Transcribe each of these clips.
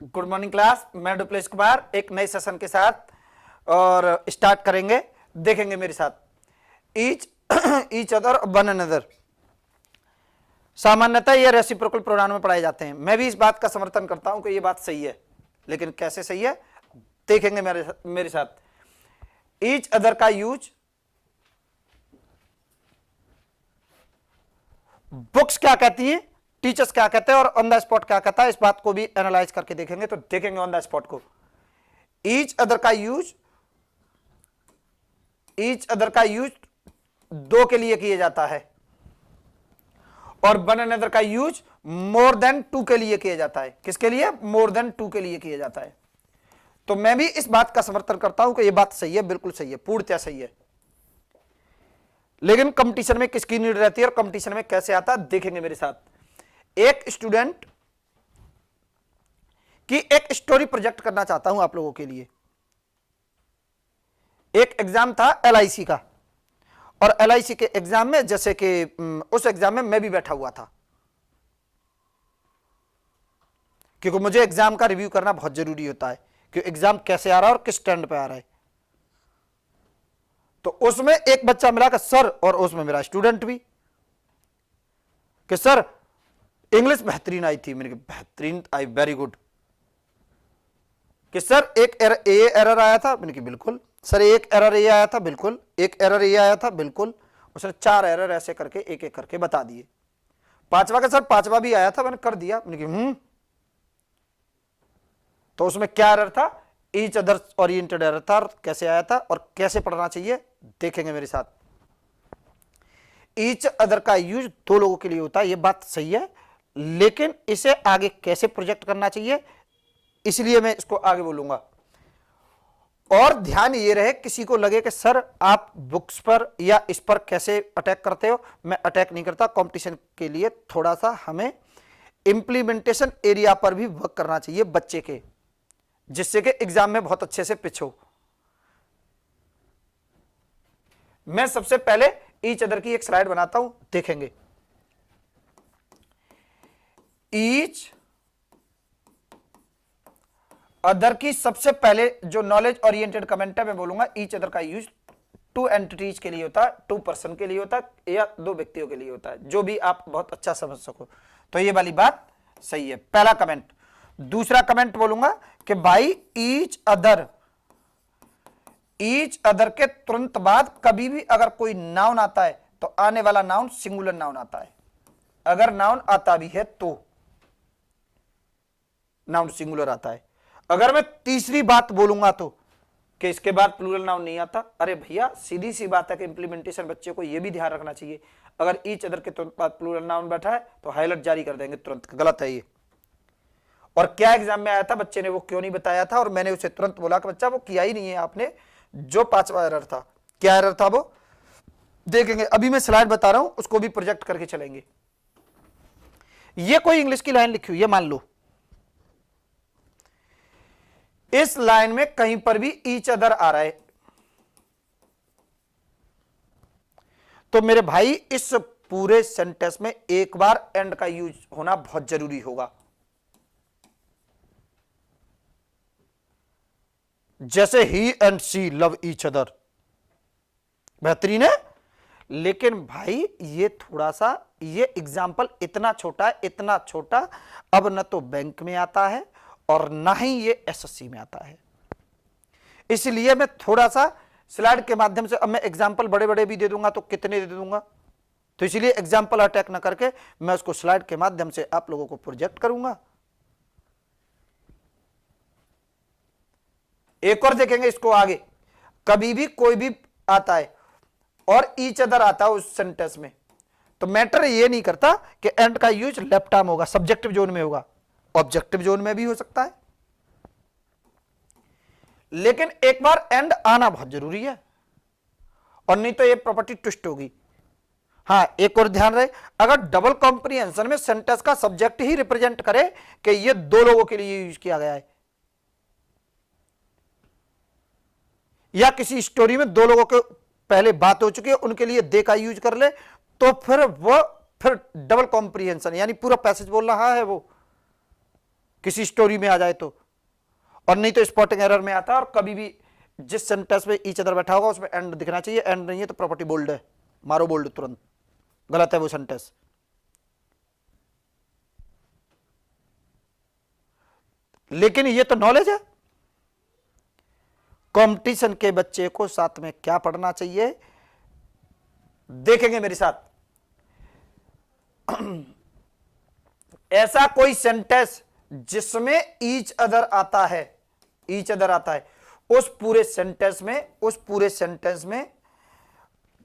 Good morning class, मैं du Plessis Kumar एक नए सेशन के साथ और स्टार्ट करेंगे। देखेंगे मेरे साथ each each other one another. सामान्यतः ये रेसिप्रोकल प्रोनाउन में पढ़ाए जाते हैं। मैं भी इस बात का समर्थन करता हूं कि ये बात सही है, लेकिन कैसे सही है देखेंगे मेरे साथ। ईच अदर का यूज बुक्स क्या कहती है, टीचर्स क्या कहते हैं और ऑन द स्पॉट क्या कहता है, इस बात को भी एनालाइज करके देखेंगे। तो देखेंगे ऑन द स्पॉट को। ईच अदर का यूज दो के लिए किया जाता है और वन अनदर का यूज मोर देन टू के लिए किया जाता है। किसके लिए? मोर देन टू के लिए किया जाता है। तो मैं भी इस बात का समर्थन करता हूं कि यह बात सही है, बिल्कुल सही है, पूर्णतः सही है। लेकिन कंपटीशन में किसकी नीड रहती है और कंपटीशन में कैसे आता है देखेंगे मेरे साथ। एक स्टूडेंट की एक स्टोरी प्रोजेक्ट करना चाहता हूं आप लोगों के लिए। एक एग्जाम था एलआईसी का और एलआईसी के एग्जाम में जैसे कि उस एग्जाम में मैं भी बैठा हुआ था, क्योंकि मुझे एग्जाम का रिव्यू करना बहुत जरूरी होता है कि एग्जाम कैसे आ रहा है और किस स्टैंड पे आ रहा है। तो उसमें एक बच्चा मिला कि सर, और उसमें मेरा स्टूडेंट भी, कि सर इंग्लिश बेहतरीन आई थी। मैंने कहा बेहतरीन आई, वेरी गुड। कि सर एक एरर आया था। मैंने कहा बिल्कुल। सर एक एरर ये आया था, बिल्कुल। एक एरर ये आया था, बिल्कुल। उसने 4 एरर ऐसे करके एक एक करके बता दिए। पांचवा का सर पांचवा भी आया था, मैंने कर दिया। मैंने कहा तो उसमें क्या एरर था? ईच अदर ओरिएंटेड एरर था। कैसे आया था और कैसे पढ़ना चाहिए देखेंगे मेरे साथ। ईच अदर का यूज 2 लोगों के लिए होता है, यह बात सही है, लेकिन इसे आगे कैसे प्रोजेक्ट करना चाहिए इसलिए मैं इसको आगे बोलूंगा। और ध्यान ये रहे, किसी को लगे कि सर आप बुक्स पर या इस पर कैसे अटैक करते हो, मैं अटैक नहीं करता। कंपटीशन के लिए थोड़ा सा हमें इंप्लीमेंटेशन एरिया पर भी वर्क करना चाहिए बच्चे के, जिससे कि एग्जाम में बहुत अच्छे से पिच हो। मैं सबसे पहले ईच अदर की एक स्लाइड बनाता हूं, देखेंगे। ईच अदर की सबसे पहले जो नॉलेज ओरिएंटेड कमेंट है, मैं बोलूंगा ईच अदर का यूज 2 एंटिटीज के लिए होता है, 2 पर्सन के लिए होता है या 2 व्यक्तियों के लिए होता है, जो भी आप बहुत अच्छा समझ सको। तो ये वाली बात सही है, पहला कमेंट। दूसरा कमेंट बोलूंगा कि भाई ईच अदर के तुरंत बाद कभी भी अगर कोई नाउन आता है तो आने वाला नाउन सिंगुलर नाउन आता है। अगर नाउन आता भी है तो नाउन सिंगुलर आता है। अगर मैं तीसरी बात बोलूंगा तो कि इसके बाद प्लूरल नाउन नहीं आता, अरे भैया सीधी सी बात है कि इंप्लीमेंटेशन बच्चे को यह भी ध्यान रखना चाहिए। अगर ईच अदर के तुरंत बाद प्लूरल नाउन बैठा है तो हाईलाइट जारी कर देंगे तुरंत, गलत है ये। और क्या एग्जाम में आया था, बच्चे ने वो क्यों नहीं बताया था और मैंने उसे तुरंत बोला कि बच्चा वो किया ही नहीं है आपने, जो 5वां एरर था। क्या एरर था वो देखेंगे। अभी मैं स्लाइड बता रहा हूं, उसको भी प्रोजेक्ट करके चलेंगे। ये कोई इंग्लिश की लाइन लिखी हुई है, मान लो इस लाइन में कहीं पर भी ईच अदर आ रहा है, तो मेरे भाई इस पूरे सेंटेंस में एक बार एंड का यूज होना बहुत जरूरी होगा। जैसे ही and see love each other, बेहतरीन है। लेकिन भाई ये थोड़ा सा, ये एग्जाम्पल इतना छोटा है, इतना छोटा, अब न तो बैंक में आता है और ना ही ये एसएससी में आता है। इसलिए मैं थोड़ा सा स्लाइड के माध्यम से, अब मैं एग्जाम्पल बड़े बड़े भी दे दूंगा तो कितने दे दूंगा, तो इसलिए एग्जाम्पल अटैक ना करके मैं उसको स्लाइड के माध्यम से आप लोगों को प्रोजेक्ट करूंगा। एक और देखेंगे इसको आगे। कभी भी कोई भी आता है और ईच अदर आता है उस सेंटेंस में, तो मैटर ये नहीं करता कि एंड का यूज लेफ्ट आर्म होगा, सब्जेक्टिव जोन में होगा, ऑब्जेक्टिव जोन में भी हो सकता है, लेकिन एक बार एंड आना बहुत जरूरी है और नहीं तो ये प्रॉपर्टी ट्विस्ट होगी। हां, एक और ध्यान रहे, अगर डबल कॉम्प्रिहेंशन में सेंटेंस का सब्जेक्ट ही रिप्रेजेंट करे कि ये 2 लोगों के लिए यूज किया गया है, या किसी स्टोरी में 2 लोगों के पहले बात हो चुकी है उनके लिए दे का यूज कर ले, तो फिर डबल कॉम्प्रिहेंशन यानी पूरा पैसेज बोल रहा है वो किसी स्टोरी में आ जाए तो, और नहीं तो स्पॉटिंग एरर में आता है। और कभी भी जिस सेंटेंस में ईच अदर बैठा होगा उसमें एंड दिखना चाहिए, एंड नहीं है तो प्रॉपर्टी बोल्ड है, मारो बोल्ड तुरंत, गलत है वो सेंटेंस। लेकिन ये तो नॉलेज है। कंपटीशन के बच्चे को साथ में क्या पढ़ना चाहिए देखेंगे मेरे साथ। ऐसा कोई सेंटेंस जिसमें ईच अदर आता है, ईच अदर आता है, उस पूरे सेंटेंस में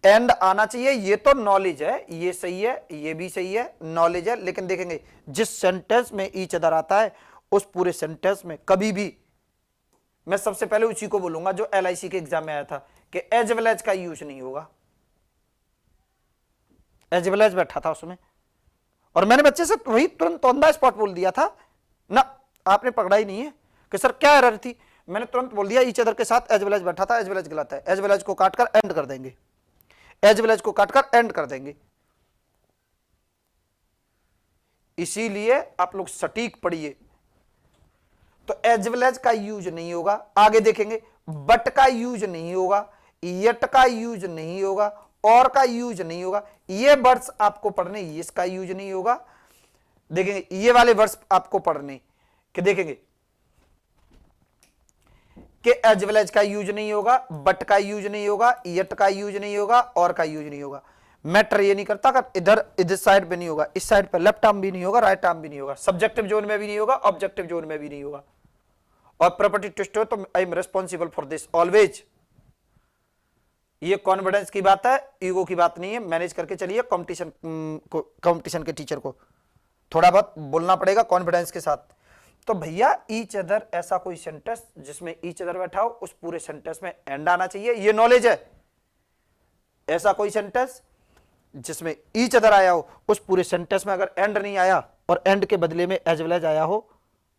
एंड आना चाहिए। ये तो नॉलेज है, ये सही है, ये भी सही है, नॉलेज है। लेकिन देखेंगे जिस सेंटेंस में ईच अदर आता है उस पूरे सेंटेंस में कभी भी, मैं सबसे पहले उसी को बोलूंगा जो LIC के एग्जाम में आया था कि एज वेल एज का यूज नहीं होगा। एज वेल एज बैठा था उसमें, और मैंने बच्चे से वही तुरंत ऑन द स्पॉट बोल दिया था ना, आपने पकड़ा ही नहीं है कि सर क्या एरर थी। मैंने तुरंत बोल दिया ईच अदर के साथ एज वेल एज बैठा था, एज वेल एज गलत है, एज वेल एज को काटकर एंड कर देंगे, एज वेल एज को काटकर एंड कर देंगे। इसीलिए आप लोग सटीक पढ़िए। तो एज वेल एज का यूज नहीं होगा। आगे देखेंगे बट का यूज नहीं होगा, यट का यूज नहीं होगा, और का यूज नहीं होगा। ये वर्ड्स आपको पढ़ने, इसका यूज नहीं होगा। देखेंगे ये वाले वर्ड्स आपको पढ़ने कि देखेंगे कि एज वेल एज का यूज नहीं होगा, बट का यूज नहीं होगा, यट का यूज नहीं होगा, और का यूज नहीं होगा। मैटर ये नहीं करता कि इधर साइड पे नहीं होगा, इस साइड पे लेफ्ट आर्म भी नहीं होगा, राइट आर्म भी नहीं होगा, सब्जेक्टिव जोन में भी नहीं होगा, ऑब्जेक्टिव जोन में भी नहीं होगा। और प्रॉपर्टी ट्विस्ट हो तो I am responsible for this always. ये कॉन्फिडेंस की बात है, ईगो की बात नहीं है। मैनेज करके चलिए। कंपटीशन के टीचर को थोड़ा बहुत बोलना पड़ेगा कॉन्फिडेंस के साथ। तो भैया ईच अदर, ऐसा कोई सेंटेंस जिसमें ईच अदर बैठा हो उस पूरे सेंटेंस में एंड आना चाहिए, ये नॉलेज है। ऐसा कोई सेंटेंस जिसमें ईच अदर आया हो उस पूरे सेंटेंस में अगर एंड नहीं आया और एंड के बदले में एज वेल एज आया हो,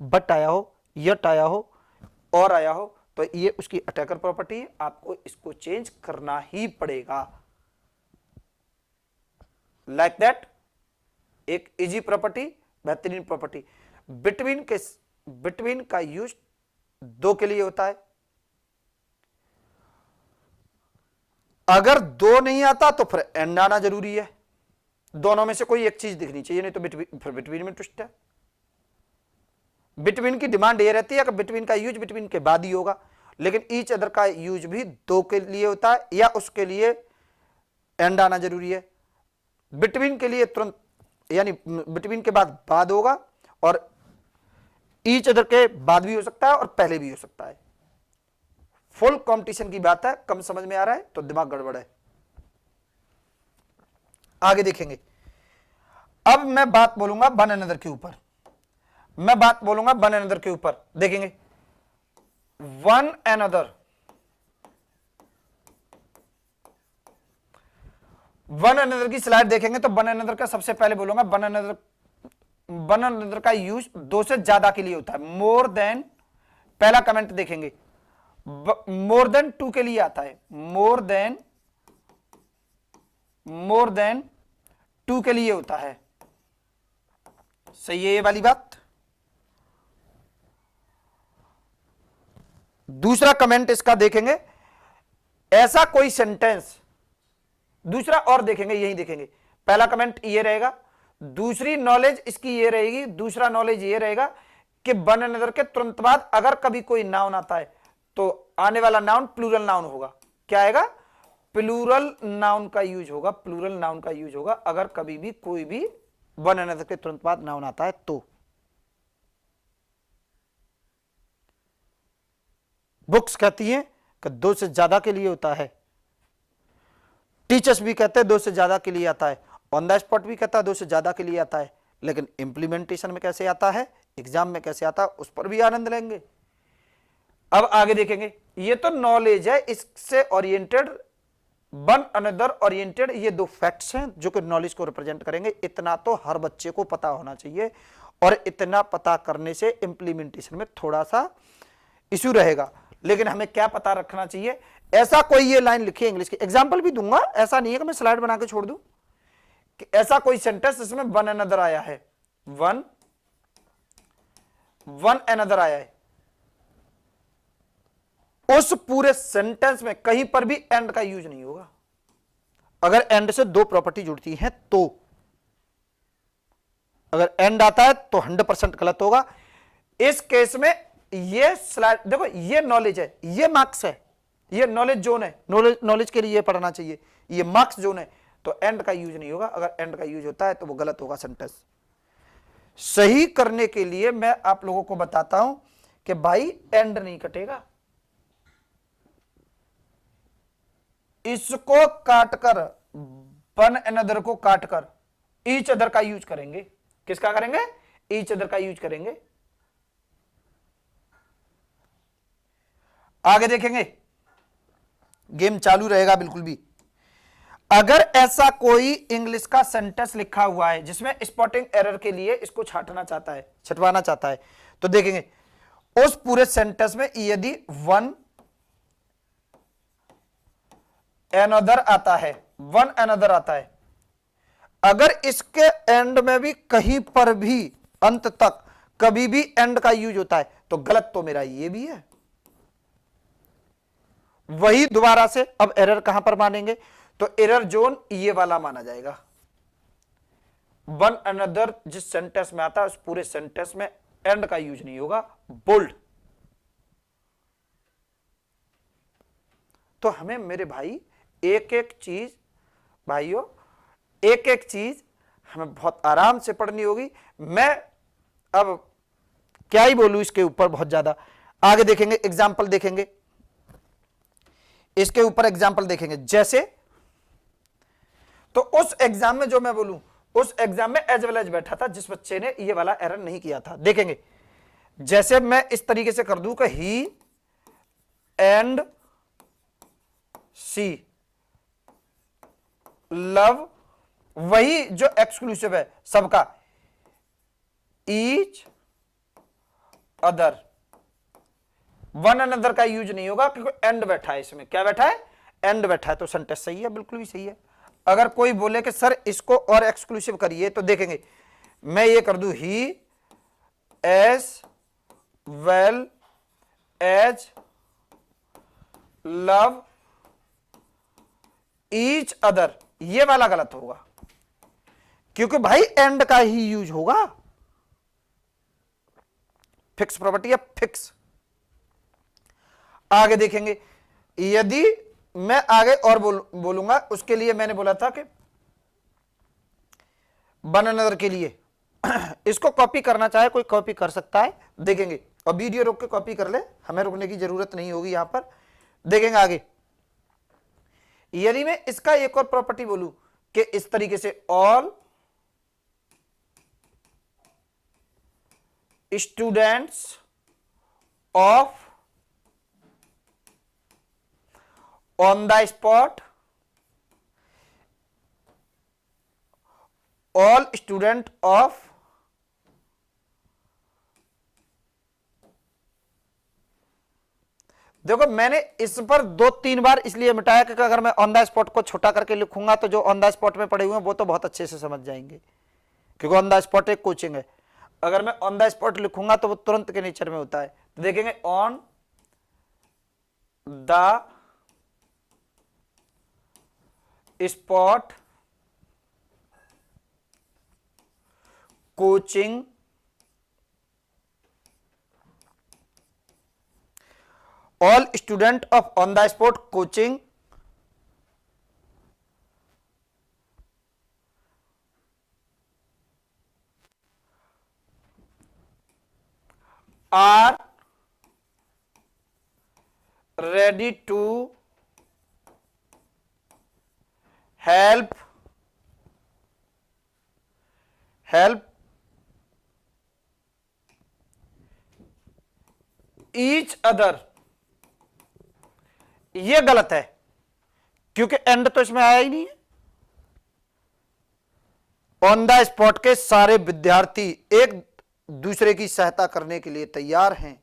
बट आया हो, यट आया हो, और आया हो, तो ये उसकी अटैकर प्रॉपर्टी है। आपको इसको चेंज करना ही पड़ेगा। लाइक दैट एक इजी प्रॉपर्टी, बेहतरीन प्रॉपर्टी। बिटवीन का यूज दो के लिए होता है। अगर दो नहीं आता तो फिर एंड आना जरूरी है। दोनों में से कोई एक चीज दिखनी चाहिए, नहीं तो बिटवीन में ट्विस्ट है। बिटवीन की डिमांड ये रहती है कि बिटवीन का यूज बिटवीन के बाद ही होगा, लेकिन ईच अदर का यूज भी दो के लिए होता है या उसके लिए एंड आना जरूरी है। बिटवीन के लिए तुरंत, यानी बिटवीन के बाद होगा, और ईच अदर के बाद भी हो सकता है और पहले भी हो सकता है। फुल कंपटीशन की बात है। कम समझ में आ रहा है तो दिमाग गड़बड़ है। आगे देखेंगे। अब मैं बात बोलूंगा वन अनदर के ऊपर, देखेंगे वन अनदर। की स्लाइड देखेंगे तो वन अनदर का सबसे पहले बोलूंगा, वन अनदर का यूज दो से ज्यादा के लिए होता है। मोर देन, पहला कमेंट देखेंगे, मोर देन टू के लिए आता है। मोर देन टू के लिए होता है। सही है ये वाली बात। दूसरा कमेंट इसका देखेंगे, ऐसा कोई सेंटेंस, दूसरा और देखेंगे, यही देखेंगे। पहला कमेंट ये रहेगा, दूसरी नॉलेज इसकी ये रहेगी, दूसरा नॉलेज ये रहेगा कि वन अनदर के तुरंत बाद अगर कभी कोई नाउन आता है तो आने वाला नाउन प्लूरल नाउन होगा। क्या आएगा? प्लूरल नाउन का यूज होगा, प्लूरल नाउन का यूज होगा अगर कभी भी कोई भी वन अनदर के तुरंत बाद नाउन आता है तो। बुक्स कहती हैं कि दो से ज्यादा के लिए होता है, टीचर्स भी कहते हैं दो से ज्यादा के लिए आता है, ऑन द स्पॉट भी कहता है दो से ज्यादा के लिए आता है, लेकिन इंप्लीमेंटेशन में कैसे आता है, एग्जाम में कैसे आता है, उस पर भी आनंद लेंगे। अब आगे देखेंगे, ये तो नॉलेज है, इससे ओरिएंटेड वन अनदर ओरिएंटेड, ये दो फैक्ट्स हैं जो कि नॉलेज को रिप्रेजेंट करेंगे। इतना तो हर बच्चे को पता होना चाहिए, और इतना पता करने से इंप्लीमेंटेशन में थोड़ा सा इश्यू रहेगा। लेकिन हमें क्या पता रखना चाहिए, ऐसा कोई ये लाइन लिखी है, इंग्लिश की एग्जाम्पल भी दूंगा, ऐसा नहीं है कि मैं स्लाइड बना के छोड़ दूं, कि ऐसा कोई सेंटेंस इसमें वन अनदर आया है, वन वन अनदर आया है, उस पूरे सेंटेंस में कहीं पर भी एंड का यूज नहीं होगा। अगर एंड से दो प्रॉपर्टी जुड़ती हैं तो, अगर एंड आता है तो 100% गलत होगा। इस केस में ये स्लाइड देखो, ये नॉलेज है, ये मार्क्स है, ये नॉलेज जोन है, नॉलेज के लिए पढ़ना चाहिए, ये मार्क्स जोन है, तो एंड का यूज नहीं होगा। अगर एंड का यूज होता है तो वो गलत होगा सेंटेंस। सही करने के लिए मैं आप लोगों को बताता हूं कि भाई एंड नहीं कटेगा, इसको काटकर, वन अनदर को काटकर ईच अदर का यूज करेंगे। किसका करेंगे? ईच अदर का यूज करेंगे। आगे देखेंगे, गेम चालू रहेगा बिल्कुल भी। अगर ऐसा कोई इंग्लिश का सेंटेंस लिखा हुआ है जिसमें स्पॉटिंग एरर के लिए इसको छाटना चाहता है, छटवाना चाहता है, तो देखेंगे उस पूरे सेंटेंस में यदि वन अनदर आता है, वन अनदर आता है, अगर इसके एंड में भी कहीं पर भी अंत तक कभी भी एंड का यूज होता है तो गलत तो मेरा ये भी है। वही दोबारा से अब एरर कहां पर मानेंगे? तो एरर जोन ये वाला माना जाएगा। वन अनदर जिस सेंटेंस में आता है उस पूरे सेंटेंस में एंड का यूज नहीं होगा, बोल्ड। तो हमें मेरे भाई एक एक चीज, भाइयों एक एक चीज हमें बहुत आराम से पढ़नी होगी। मैं अब क्या ही बोलूं इसके ऊपर बहुत ज्यादा। आगे देखेंगे, एग्जाम्पल देखेंगे, इसके ऊपर एग्जाम्पल देखेंगे। जैसे तो उस एग्जाम में जो मैं बोलूं, उस एग्जाम में एज वेल एज बैठा था जिस बच्चे ने ये वाला एरर नहीं किया था। देखेंगे जैसे मैं इस तरीके से कर दूं कि ही एंड सी लव, वही जो एक्सक्लूसिव है सबका, ईच अदर, वन अनदर का यूज नहीं होगा क्योंकि एंड बैठा है इसमें। क्या बैठा है? एंड बैठा है। तो सेंटेंस सही है, बिल्कुल भी सही है। अगर कोई बोले कि सर इसको और एक्सक्लूसिव करिए, तो देखेंगे मैं ये कर दूं ही as well as love each other, ये वाला गलत होगा क्योंकि भाई एंड का ही यूज होगा। फिक्स प्रॉपर्टी है, फिक्स। आगे देखेंगे, यदि मैं आगे और बोलूंगा, उसके लिए मैंने बोला था कि वन अनदर के लिए इसको कॉपी करना चाहे कोई कॉपी कर सकता है। देखेंगे और वीडियो रोक के कॉपी कर ले, हमें रुकने की जरूरत नहीं होगी यहां पर। देखेंगे आगे, यदि मैं इसका एक और प्रॉपर्टी बोलूं कि इस तरीके से all students of on the spot, all student of देखो मैंने इस पर 2-3 बार इसलिए मिटाया कि अगर मैं ऑन द स्पॉट को छोटा करके लिखूंगा तो जो ऑन द स्पॉट में पढ़े हुए हैं वो तो बहुत अच्छे से समझ जाएंगे, क्योंकि ऑन द स्पॉट एक कोचिंग है। अगर मैं ऑन द स्पॉट लिखूंगा तो वो तुरंत के नेचर में होता है। तो देखेंगे on the spot coaching all student of on the spot coaching are ready to help each other, ये गलत है क्योंकि एंड तो इसमें आया ही नहीं है। ऑन द स्पॉट के सारे विद्यार्थी एक दूसरे की सहायता करने के लिए तैयार हैं,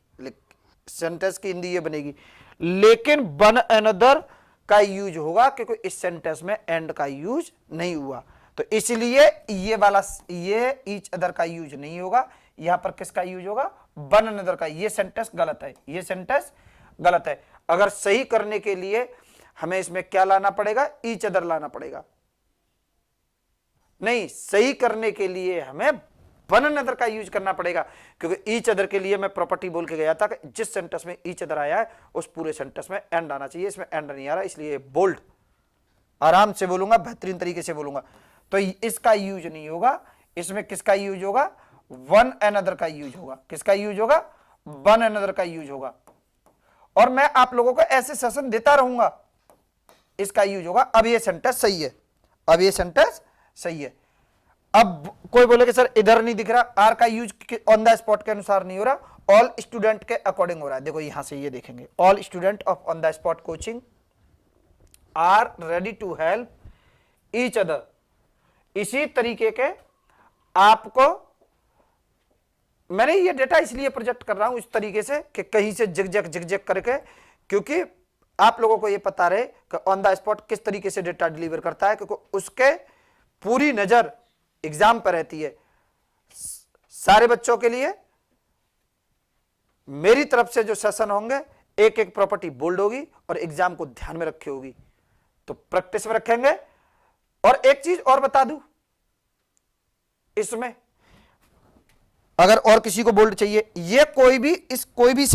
सेंटेंस की हिंदी ये बनेगी। लेकिन वन अनदर का यूज होगा क्योंकि इस सेंटेंस में एंड का यूज नहीं हुआ, तो इसलिए ये वाला, ये ईच अदर का यूज नहीं होगा। यहां पर किसका यूज होगा? वन अनदर का, ये सेंटेंस गलत है, ये सेंटेंस गलत है। अगर सही करने के लिए हमें इसमें क्या लाना पड़ेगा, ईच अदर लाना पड़ेगा। नहीं, सही करने के लिए हमें वन अनदर का यूज करना पड़ेगा, क्योंकि ईच अदर के लिए मैं प्रॉपर्टी बोल के गया था कि जिस सेंटेंस में ईच अदर आया है उस पूरे सेंटेंस में एंड आना चाहिए। इसमें एंड नहीं आ रहा, इसलिए बोल्ड आराम से बोलूंगा, बेहतरीन तरीके से बोलूंगा। तो इसका यूज नहीं होगा, इसमें किसका यूज होगा, वन अनदर का यूज होगा। किसका यूज होगा, वन अनदर का यूज होगा। और मैं आप लोगों को ऐसे सेशन देता रहूंगा, इसका यूज होगा। अब ये सेंटेंस सही है, अब ये सेंटेंस सही है। अब कोई बोले कि सर इधर नहीं दिख रहा, आर का यूज ऑन द स्पॉट के अनुसार नहीं हो रहा, ऑल स्टूडेंट के अकॉर्डिंग हो रहा है। देखो यहां से ये देखेंगे, all student of on the spot coaching are ready to help each other. इसी तरीके के आपको मैंने ये डेटा इसलिए प्रोजेक्ट कर रहा हूं इस तरीके से कि कहीं से जिग करके, क्योंकि आप लोगों को ये पता रहे कि ऑन द स्पॉट किस तरीके से डेटा डिलीवर करता है, क्योंकि उसके पूरी नजर एग्जाम पर रहती है। सारे बच्चों के लिए मेरी तरफ से जो सेशन होंगे, एक एक प्रॉपर्टी बोल्ड होगी और एग्जाम को ध्यान में रखे होगी, तो प्रैक्टिस में रखेंगे। और एक चीज और बता दूं, इसमें अगर और किसी को बोल्ड चाहिए, ये कोई भी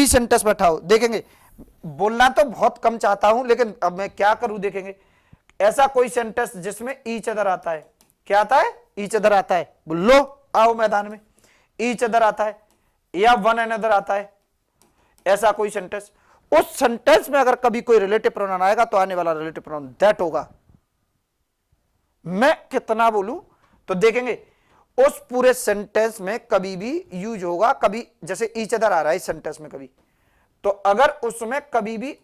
सेंटेंस बैठाओ, देखेंगे बोलना तो बहुत कम चाहता हूं, लेकिन अब मैं क्या करूं, देखेंगे ऐसा कोई सेंटेंस जिसमें ईच अदर आता है, क्या आता है, ईच अदर आता है, बोलो आओ मैदान में, ईच अदर आता है या वन अनदर आता है, ऐसा कोई सेंटेंस, उस सेंटेंस में अगर कभी कोई रिलेटिव प्रोनाउन आएगा तो आने वाला रिलेटिव प्रोनाउन दैट होगा। मैं कितना बोलूं, तो देखेंगे उस पूरे सेंटेंस में कभी भी यूज होगा, कभी जैसे ईच अदर आ रहा है इस सेंटेंस में कभी, तो अगर उसमें कभी भी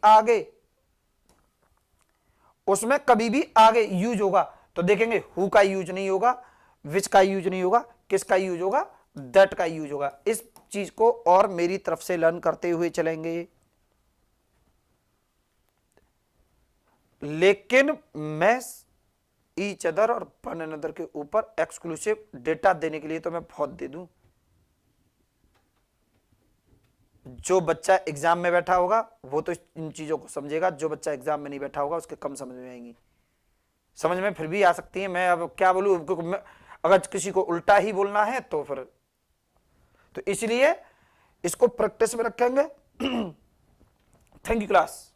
आगे यूज होगा तो देखेंगे हु का यूज नहीं होगा, विच का यूज नहीं होगा, किसका यूज होगा, दैट का यूज होगा। इस चीज को और मेरी तरफ से लर्न करते हुए चलेंगे। लेकिन मैं ईच अदर और वन अनदर के ऊपर एक्सक्लूसिव डेटा देने के लिए तो मैं बहुत दे दूं। जो बच्चा एग्जाम में बैठा होगा वो तो इन चीजों को समझेगा, जो बच्चा एग्जाम में नहीं बैठा होगा उसके कम समझ में आएंगी। समझ में फिर भी आ सकती है, मैं अब क्या बोलूं, अगर किसी को उल्टा ही बोलना है तो फिर, तो इसलिए इसको प्रैक्टिस में रखेंगे। Thank you class.